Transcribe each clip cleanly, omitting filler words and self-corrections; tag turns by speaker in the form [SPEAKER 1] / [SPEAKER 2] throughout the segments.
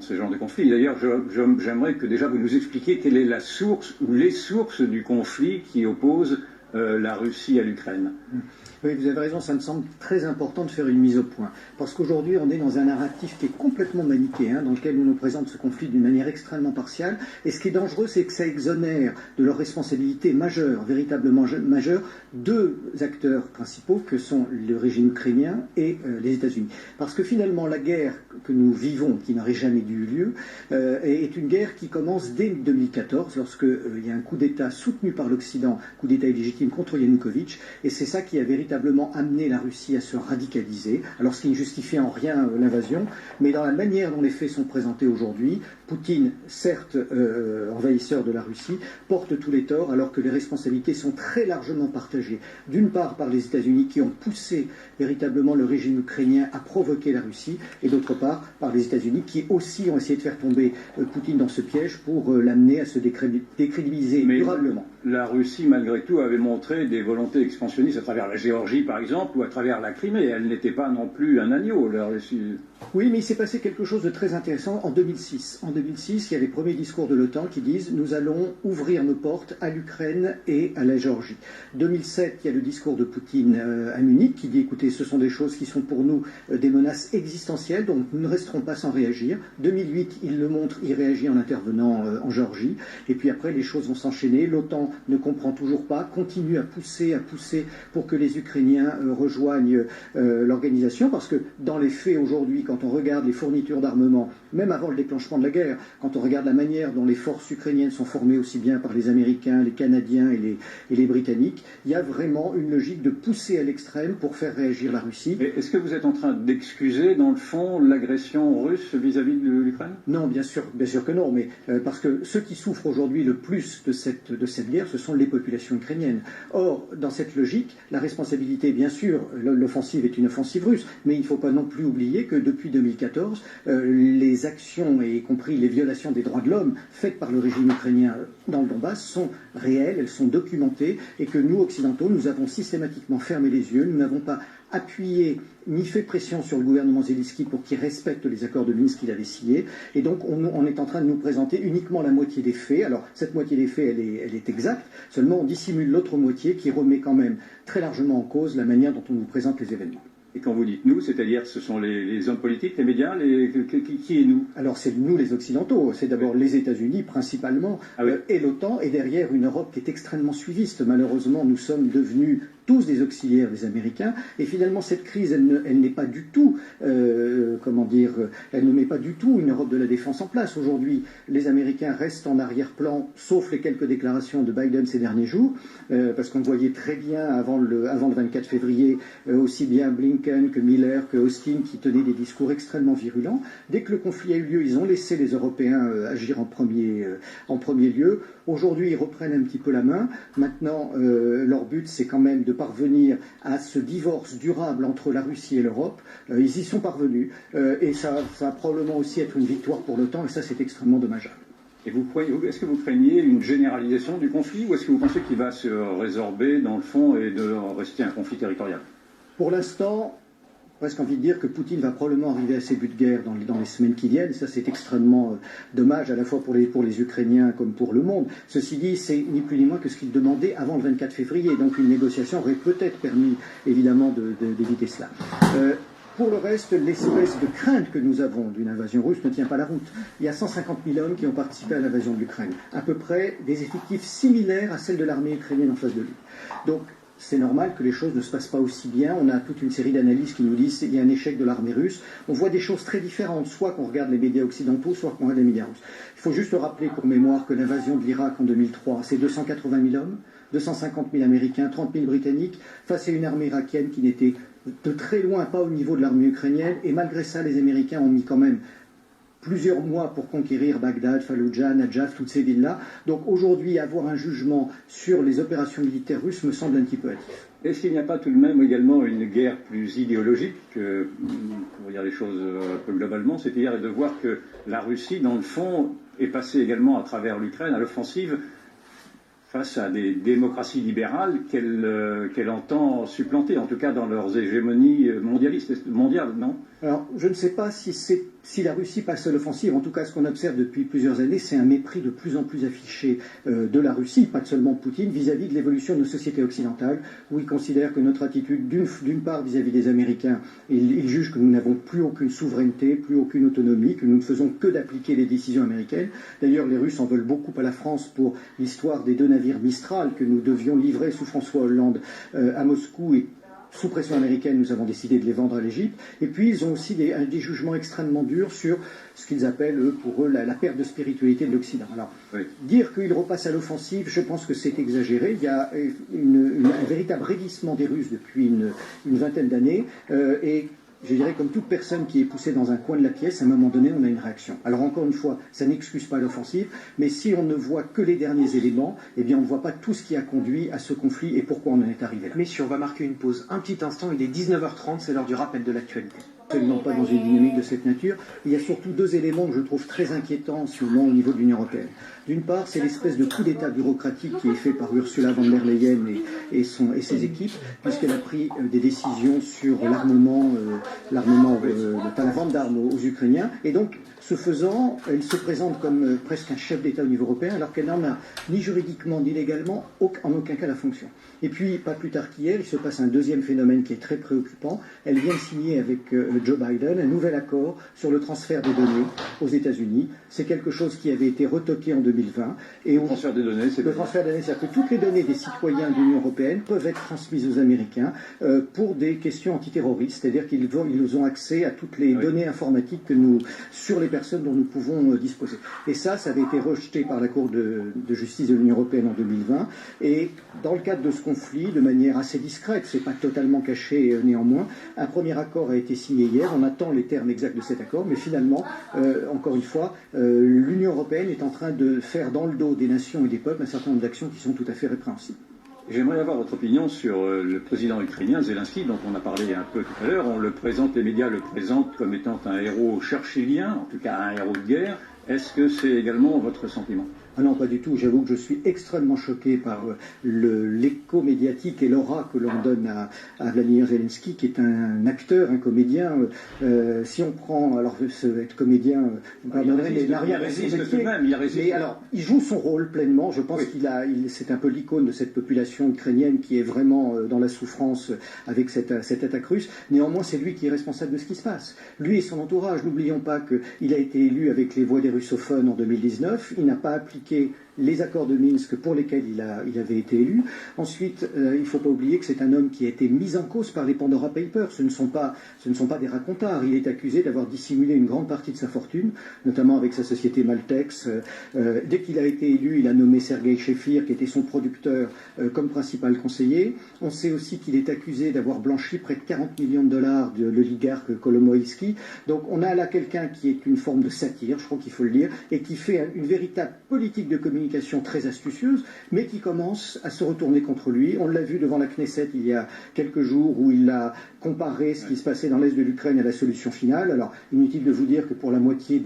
[SPEAKER 1] ce genre de conflit. D'ailleurs, j'aimerais que déjà vous nous expliquiez quelle est la source ou les sources du conflit qui oppose la Russie à l'Ukraine.
[SPEAKER 2] Oui, vous avez raison, ça me semble très important de faire une mise au point. Parce qu'aujourd'hui, on est dans un narratif qui est complètement manichéen, dans lequel on nous présente ce conflit d'une manière extrêmement partiale. Et ce qui est dangereux, c'est que ça exonère de leurs responsabilités majeures, véritablement majeures, deux acteurs principaux que sont le régime ukrainien et les États-Unis. Parce que finalement, la guerre que nous vivons, qui n'aurait jamais dû eu lieu, est une guerre qui commence dès 2014, lorsqu'il y a un coup d'État soutenu par l'Occident, coup d'État illégitime contre Yanukovych, et c'est ça qui a véritablement amené la Russie à se radicaliser, alors ce qui ne justifie en rien l'invasion, mais dans la manière dont les faits sont présentés aujourd'hui, Poutine, certes envahisseur de la Russie, porte tous les torts alors que les responsabilités sont très largement partagées. D'une part par les États-Unis qui ont poussé véritablement le régime ukrainien à provoquer la Russie, et d'autre part par les États-Unis qui aussi ont essayé de faire tomber Poutine dans ce piège pour l'amener à se décrédibiliser durablement.
[SPEAKER 1] La Russie, malgré tout, avait montré des volontés expansionnistes à travers la Géorgie, par exemple, ou à travers la Crimée. Elle n'était pas non plus un agneau, la Russie.
[SPEAKER 2] Oui, mais il s'est passé quelque chose de très intéressant en 2006. En 2006, il y a les premiers discours de l'OTAN qui disent « Nous allons ouvrir nos portes à l'Ukraine et à la Géorgie ». 2007, il y a le discours de Poutine à Munich qui dit « Écoutez, ce sont des choses qui sont pour nous des menaces existentielles, donc nous ne resterons pas sans réagir ». 2008, il le montre, il réagit en intervenant en Géorgie. Et puis après, les choses vont s'enchaîner. L'OTAN ne comprend toujours pas, continue à pousser pour que les Ukrainiens rejoignent l'organisation, parce que dans les faits aujourd'hui, quand on regarde les fournitures d'armement, même avant le déclenchement de la guerre, quand on regarde la manière dont les forces ukrainiennes sont formées aussi bien par les Américains, les Canadiens et les Britanniques, il y a vraiment une logique de pousser à l'extrême pour faire réagir la Russie.
[SPEAKER 1] Est-ce que vous êtes en train d'excuser, dans le fond, l'agression russe vis-à-vis de l'Ukraine?
[SPEAKER 2] Non, bien sûr que non, mais parce que ceux qui souffrent aujourd'hui le plus de cette guerre, ce sont les populations ukrainiennes. Or, dans cette logique, la responsabilité, bien sûr, l'offensive est une offensive russe, mais il ne faut pas non plus oublier que depuis 2014, les actions, et y compris les violations des droits de l'homme faites par le régime ukrainien dans le Donbass, sont réelles, elles sont documentées, et que nous, occidentaux, nous avons systématiquement fermé les yeux, nous n'avons pas appuyé ni fait pression sur le gouvernement Zelensky pour qu'il respecte les accords de Minsk qu'il avait signés. Et donc, on est en train de nous présenter uniquement la moitié des faits. Alors, cette moitié des faits, elle est exacte. Seulement, on dissimule l'autre moitié qui remet quand même très largement en cause la manière dont on nous présente les événements.
[SPEAKER 1] Et quand vous dites nous, c'est-à-dire ce sont les hommes politiques, les médias, qui est nous?
[SPEAKER 2] Alors c'est nous les Occidentaux, c'est d'abord les États-Unis principalement, et l'OTAN, et derrière une Europe qui est extrêmement suiviste. Malheureusement, nous sommes devenus tous des auxiliaires des Américains, et finalement cette crise, elle n'est pas du tout, elle ne met pas du tout une Europe de la défense en place. Aujourd'hui, les Américains restent en arrière-plan, sauf les quelques déclarations de Biden ces derniers jours, parce qu'on voyait très bien avant le 24 février, aussi bien Blinken que Miller, que Austin, qui tenaient des discours extrêmement virulents. Dès que le conflit a eu lieu, ils ont laissé les Européens agir en premier lieu. Aujourd'hui, ils reprennent un petit peu la main. Maintenant, leur but, c'est quand même de parvenir à ce divorce durable entre la Russie et l'Europe. Ils y sont parvenus. Et ça va probablement aussi être une victoire pour l'OTAN, et ça, c'est extrêmement dommageable.
[SPEAKER 1] Et est-ce que vous craignez une généralisation du conflit, ou est-ce que vous pensez qu'il va se résorber dans le fond et de rester un conflit territorial?
[SPEAKER 2] Pour l'instant, presque envie de dire que Poutine va probablement arriver à ses buts de guerre dans les semaines qui viennent. Ça, c'est extrêmement dommage, à la fois pour les Ukrainiens comme pour le monde. Ceci dit, c'est ni plus ni moins que ce qu'il demandait avant le 24 février. Donc une négociation aurait peut-être permis, évidemment, d'éviter cela. Pour le reste, l'espèce de crainte que nous avons d'une invasion russe ne tient pas la route. Il y a 150 000 hommes qui ont participé à l'invasion de l'Ukraine. À peu près des effectifs similaires à celles de l'armée ukrainienne en face de lui. Donc, c'est normal que les choses ne se passent pas aussi bien. On a toute une série d'analyses qui nous disent qu'il y a un échec de l'armée russe. On voit des choses très différentes, soit qu'on regarde les médias occidentaux, soit qu'on regarde les médias russes. Il faut juste rappeler pour mémoire que l'invasion de l'Irak en 2003, c'est 280 000 hommes, 250 000 Américains, 30 000 Britanniques, face à une armée irakienne qui n'était de très loin pas au niveau de l'armée ukrainienne. Et malgré ça, les Américains ont mis quand même plusieurs mois pour conquérir Bagdad, Fallujah, Najaf, toutes ces villes-là. Donc aujourd'hui, avoir un jugement sur les opérations militaires russes me semble un petit peu hâtif.
[SPEAKER 1] Est-ce qu'il n'y a pas tout de même également une guerre plus idéologique, pour dire les choses un peu globalement, c'est-à-dire de voir que la Russie, dans le fond, est passée également à travers l'Ukraine à l'offensive face à des démocraties libérales qu'elle entend supplanter, en tout cas dans leurs hégémonies mondiales, non?
[SPEAKER 2] Alors, je ne sais pas si la Russie passe à l'offensive. En tout cas, ce qu'on observe depuis plusieurs années, c'est un mépris de plus en plus affiché de la Russie, pas seulement de Poutine, vis-à-vis de l'évolution de nos sociétés occidentales, où il considère que notre attitude, d'une part vis-à-vis des Américains, il juge que nous n'avons plus aucune souveraineté, plus aucune autonomie, que nous ne faisons que d'appliquer les décisions américaines. D'ailleurs, les Russes en veulent beaucoup à la France pour l'histoire des 2 navires Mistral que nous devions livrer sous François Hollande à Moscou et sous pression américaine, nous avons décidé de les vendre à l'Égypte. Et puis, ils ont aussi des jugements extrêmement durs sur ce qu'ils appellent, pour eux, la perte de spiritualité de l'Occident. Alors, oui. Dire qu'ils repassent à l'offensive, je pense que c'est exagéré. Il y a un véritable raidissement des Russes depuis une vingtaine d'années. Et je dirais, comme toute personne qui est poussée dans un coin de la pièce, à un moment donné, on a une réaction. Alors encore une fois, ça n'excuse pas l'offensive, mais si on ne voit que les derniers éléments, eh bien on ne voit pas tout ce qui a conduit à ce conflit et pourquoi on en est arrivé là.
[SPEAKER 3] Messieurs, on va marquer une pause. Un petit instant, il est 19h30, c'est l'heure du rappel de l'actualité.
[SPEAKER 2] Absolument pas dans une dynamique de cette nature. Il y a surtout 2 éléments que je trouve très inquiétants en ce moment au niveau de l'Union européenne. D'une part, c'est l'espèce de coup d'État bureaucratique qui est fait par Ursula von der Leyen et ses équipes, puisqu'elle a pris des décisions sur l'armement, la vente d'armes aux Ukrainiens. Et donc, ce faisant, elle se présente comme presque un chef d'État au niveau européen, alors qu'elle n'en a ni juridiquement ni légalement en aucun cas la fonction. Et puis, pas plus tard qu'hier, il se passe un deuxième phénomène qui est très préoccupant. Elle vient de signer avec Joe Biden un nouvel accord sur le transfert des données aux États-Unis. C'est quelque chose qui avait été retoqué en 2020. Et
[SPEAKER 1] le transfert des données, c'est
[SPEAKER 2] le transfert des données, c'est-à-dire que toutes les données des citoyens de l'Union européenne peuvent être transmises aux Américains pour des questions antiterroristes, c'est-à-dire qu'ils ont accès à toutes les données informatiques sur les personnes dont nous pouvons disposer. Et ça avait été rejeté par la Cour de justice de l'Union européenne en 2020. Et dans le cadre de ce conflit, de manière assez discrète, c'est pas totalement caché néanmoins, un premier accord a été signé hier. On attend les termes exacts de cet accord, mais finalement, encore une fois, l'Union européenne est en train de faire dans le dos des nations et des peuples un certain nombre d'actions qui sont tout à fait répréhensibles.
[SPEAKER 1] J'aimerais avoir votre opinion sur le président ukrainien Zelensky, dont on a parlé un peu tout à l'heure. Les médias le présentent comme étant un héros churchillien, en tout cas un héros de guerre. Est-ce que c'est également votre sentiment ?
[SPEAKER 2] Ah non, pas du tout. J'avoue que je suis extrêmement choqué par l'écho médiatique et l'aura que l'on donne à Vladimir Zelensky, qui est un acteur, un comédien. Si on prend, alors être comédien,
[SPEAKER 1] il résiste tout de même.
[SPEAKER 2] Mais alors, il joue son rôle pleinement. Je pense c'est un peu l'icône de cette population ukrainienne qui est vraiment dans la souffrance avec cette attaque russe. Néanmoins, c'est lui qui est responsable de ce qui se passe. Lui et son entourage. N'oublions pas qu'il a été élu avec les voix des russophones en 2019. Il n'a pas appliqué les accords de Minsk pour lesquels il avait été élu. Ensuite, il ne faut pas oublier que c'est un homme qui a été mis en cause par les Pandora Papers. Ce ne sont pas des racontards. Il est accusé d'avoir dissimulé une grande partie de sa fortune, notamment avec sa société Maltex. Dès qu'il a été élu, il a nommé Sergei Shefir, qui était son producteur, comme principal conseiller. On sait aussi qu'il est accusé d'avoir blanchi près de 40 millions de dollars de l'oligarque Kolomoïski. Donc on a là quelqu'un qui est une forme de satire, je crois qu'il faut le dire, et qui fait une véritable politique de communication très astucieuse, mais qui commence à se retourner contre lui. On l'a vu devant la Knesset il y a quelques jours, où il a comparé ce qui se passait dans l'est de l'Ukraine à la solution finale. Alors, inutile de vous dire que pour la moitié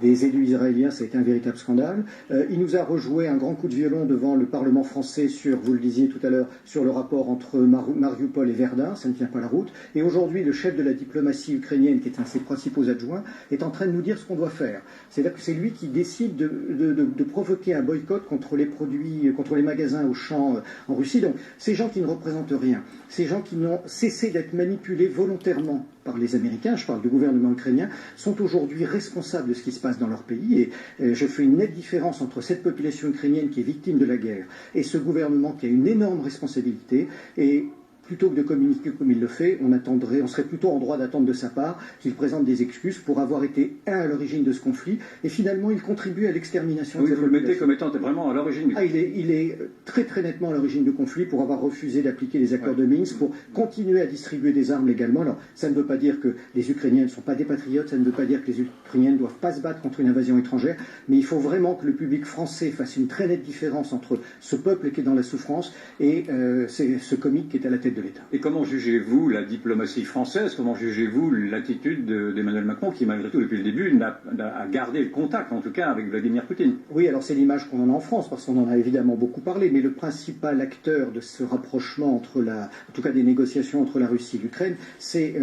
[SPEAKER 2] des élus israéliens, ça a été un véritable scandale. Il nous a rejoué un grand coup de violon devant le Parlement français sur, vous le disiez tout à l'heure, sur le rapport entre Mariupol et Verdun. Ça ne tient pas la route. Et aujourd'hui, le chef de la diplomatie ukrainienne, qui est un de ses principaux adjoints, est en train de nous dire ce qu'on doit faire. C'est-à-dire que c'est lui qui décide de provoquer un boycott contre les produits, contre les magasins Auchan en Russie. Donc, ces gens qui ne représentent rien, ces gens qui n'ont cessé d'être manipulés volontairement par les Américains, je parle du gouvernement ukrainien, sont aujourd'hui responsables de ce qui se passe dans leur pays. Et je fais une nette différence entre cette population ukrainienne qui est victime de la guerre et ce gouvernement qui a une énorme responsabilité. Et plutôt que de communiquer comme il le fait, on serait plutôt en droit d'attendre de sa part qu'il présente des excuses pour avoir été à l'origine de ce conflit, et finalement il contribue à l'extermination de cette population.
[SPEAKER 1] Vous le mettez comme étant vraiment à l'origine du conflit.
[SPEAKER 2] Il est très très nettement à l'origine du conflit pour avoir refusé d'appliquer les accords de Minsk, pour continuer à distribuer des armes légalement. Alors ça ne veut pas dire que les Ukrainiens ne sont pas des patriotes, ça ne veut pas dire que les Ukrainiens ne doivent pas se battre contre une invasion étrangère, mais il faut vraiment que le public français fasse une très nette différence entre ce peuple qui est dans la souffrance et ce comique qui est à la tête de l'État.
[SPEAKER 1] Et comment jugez-vous la diplomatie française? Comment jugez-vous l'attitude d'Emmanuel Macron qui, malgré tout, depuis le début, a gardé le contact, en tout cas, avec Vladimir Poutine?
[SPEAKER 2] Oui, alors c'est l'image qu'on en a en France, parce qu'on en a évidemment beaucoup parlé, mais le principal acteur de ce rapprochement en tout cas des négociations entre la Russie et l'Ukraine, c'est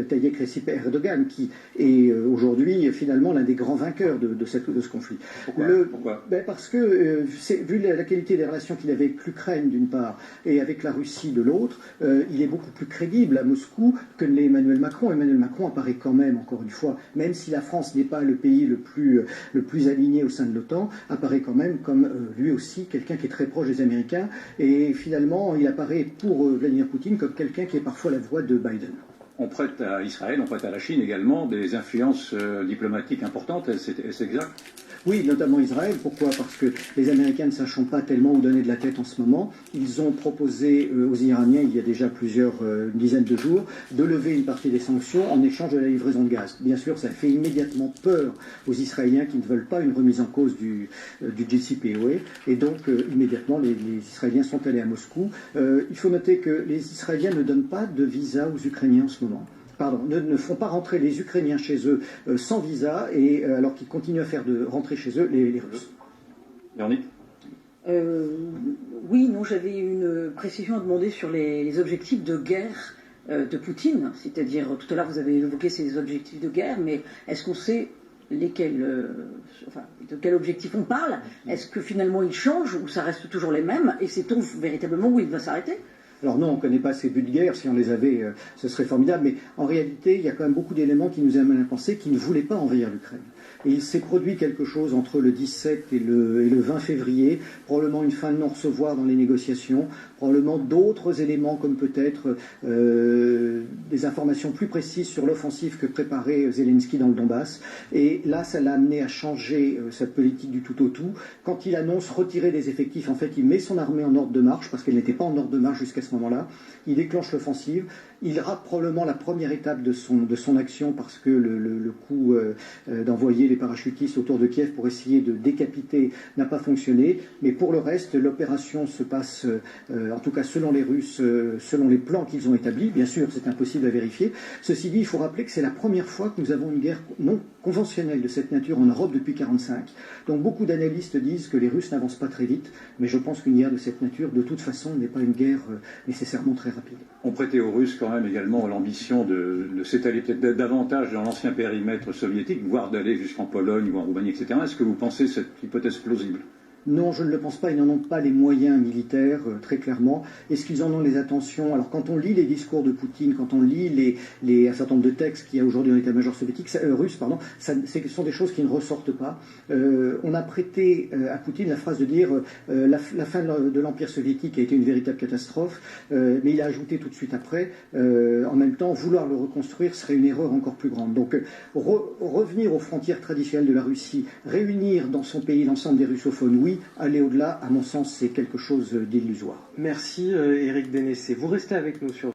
[SPEAKER 2] Tayyip Recep Erdogan, qui est aujourd'hui finalement l'un des grands vainqueurs de ce conflit.
[SPEAKER 1] Pourquoi
[SPEAKER 2] Parce que, vu la qualité des relations qu'il avait avec l'Ukraine d'une part, et avec la Russie de l'autre, il est beaucoup plus crédible à Moscou que l'est Emmanuel Macron. Emmanuel Macron apparaît quand même, encore une fois, même si la France n'est pas le pays le plus aligné au sein de l'OTAN, apparaît quand même comme lui aussi quelqu'un qui est très proche des Américains, et finalement il apparaît pour Vladimir Poutine comme quelqu'un qui est parfois la voix de Biden.
[SPEAKER 1] On prête à Israël, on prête à la Chine également des influences diplomatiques importantes, est-ce exact?
[SPEAKER 2] Oui, notamment Israël. Pourquoi? Parce que les Américains ne sachant pas tellement où donner de la tête en ce moment, ils ont proposé aux Iraniens, il y a déjà une dizaine de jours, de lever une partie des sanctions en échange de la livraison de gaz. Bien sûr, ça fait immédiatement peur aux Israéliens qui ne veulent pas une remise en cause du JCPOA. Et donc, immédiatement, les Israéliens sont allés à Moscou. Il faut noter que les Israéliens ne donnent pas de visa aux Ukrainiens en ce moment. Ne font pas rentrer les Ukrainiens chez eux sans visa, et alors qu'ils continuent à faire rentrer chez eux les Russes.
[SPEAKER 1] Véronique?
[SPEAKER 4] Oui, non, j'avais une précision à demander sur les objectifs de guerre de Poutine. C'est-à-dire, tout à l'heure, vous avez évoqué ces objectifs de guerre, mais est-ce qu'on sait de quel objectif on parle? Est-ce que finalement ils changent ou ça reste toujours les mêmes? Et sait-on véritablement où il va s'arrêter?
[SPEAKER 2] Alors non, on ne connaît pas ces buts de guerre, si on les avait, ce serait formidable, mais en réalité, il y a quand même beaucoup d'éléments qui nous amènent à penser qu'ils ne voulaient pas envahir l'Ukraine. Et il s'est produit quelque chose entre le 17 et le 20 février, probablement une fin de non-recevoir dans les négociations, probablement d'autres éléments comme peut-être des informations plus précises sur l'offensive que préparait Zelensky dans le Donbass. Et là, ça l'a amené à changer sa politique du tout au tout. Quand il annonce retirer des effectifs, en fait, il met son armée en ordre de marche, parce qu'elle n'était pas en ordre de marche jusqu'à ce moment-là. Il déclenche l'offensive. Il rate probablement la première étape de son action, parce que le coup d'envoyer les parachutistes autour de Kiev pour essayer de décapiter n'a pas fonctionné. Mais pour le reste, l'opération se passe, en tout cas selon les Russes, selon les plans qu'ils ont établis. Bien sûr, c'est impossible à vérifier. Ceci dit, il faut rappeler que c'est la première fois que nous avons une guerre non conventionnelle de cette nature en Europe depuis 1945. Donc beaucoup d'analystes disent que les Russes n'avancent pas très vite, mais je pense qu'une guerre de cette nature, de toute façon, n'est pas une guerre nécessairement très rapide.
[SPEAKER 1] On prêtait aux Russes quand même également l'ambition de s'étaler peut-être davantage dans l'ancien périmètre soviétique, voire d'aller jusqu'en Pologne ou en Roumanie, etc. Est-ce que vous pensez cette hypothèse plausible?
[SPEAKER 2] Non, je ne le pense pas. Ils n'en ont pas les moyens militaires, très clairement. Est-ce qu'ils en ont les intentions? Alors, quand on lit les discours de Poutine, quand on lit un certain nombre de textes qu'il y a aujourd'hui dans l'état-major soviétique, russe, ce sont des choses qui ne ressortent pas. On a prêté à Poutine la phrase de dire la fin de l'Empire soviétique a été une véritable catastrophe, mais il a ajouté tout de suite après, en même temps, vouloir le reconstruire serait une erreur encore plus grande. Donc, revenir aux frontières traditionnelles de la Russie, réunir dans son pays l'ensemble des russophones, oui. Aller au-delà, à mon sens, c'est quelque chose d'illusoire.
[SPEAKER 3] Merci Éric Dénessé. Vous restez avec nous sur